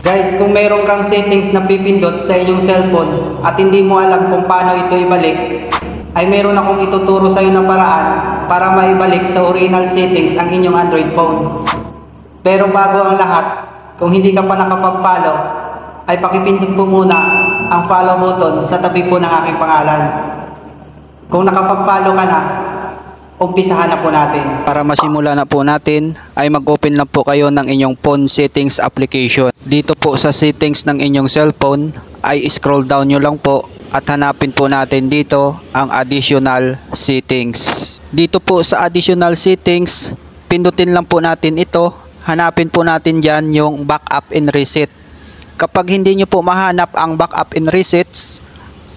Guys, kung mayroon kang settings na pipindot sa inyong cellphone at hindi mo alam kung paano ito ibalik, ay mayroon akong ituturo sa iyo na paraan para maibalik sa original settings ang inyong Android phone. Pero bago ang lahat, kung hindi ka pa nakapag-follow, ay pakipindot po muna ang follow button sa tabi po ng aking pangalan. Kung nakapag-follow ka na, umpisahan na po natin. Para masimula na po natin ay mag-open lang po kayo ng inyong phone settings application. Dito po sa settings ng inyong cellphone ay scroll down nyo lang po at hanapin po natin dito ang additional settings. Dito po sa additional settings, pindutin lang po natin ito. Hanapin po natin dyan yung backup and reset. Kapag hindi nyo po mahanap ang backup and resets,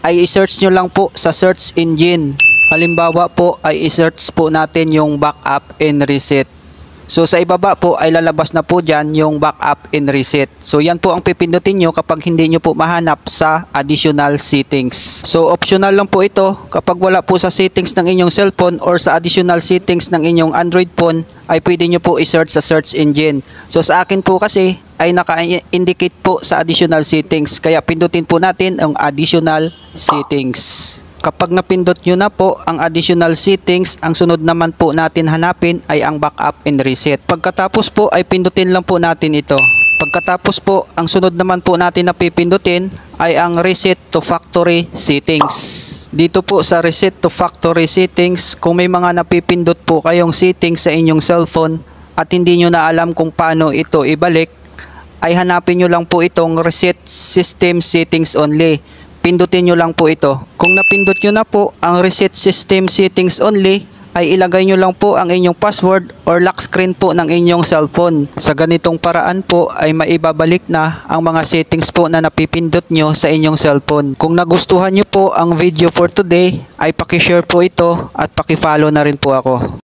ay i-search nyo lang po sa search engine. Halimbawa po ay i-search po natin yung backup and reset. So sa ibaba po ay lalabas na po dyan yung backup and reset. So yan po ang pipindutin nyo kapag hindi nyo po mahanap sa additional settings. So optional lang po ito. Kapag wala po sa settings ng inyong cellphone or sa additional settings ng inyong Android phone, ay pwede nyo po i-search sa search engine. So sa akin po kasi ay naka-indicate po sa additional settings. Kaya pindutin po natin ang additional settings. Kapag napindot nyo na po ang additional settings, ang sunod naman po natin hanapin ay ang backup and reset. Pagkatapos po ay pindutin lang po natin ito. Pagkatapos po, ang sunod naman po natin na pipindutin ay ang reset to factory settings. Dito po sa reset to factory settings, kung may mga napipindot po kayong settings sa inyong cellphone at hindi nyo na alam kung paano ito ibalik, ay hanapin nyo lang po itong reset system settings only. Pindutin nyo lang po ito. Kung napindot nyo na po ang reset system settings only, ay ilagay nyo lang po ang inyong password or lock screen po ng inyong cellphone. Sa ganitong paraan po ay maibabalik na ang mga settings po na napipindot nyo sa inyong cellphone. Kung nagustuhan nyo po ang video for today, ay pakishare po ito at pakifollow na rin po ako.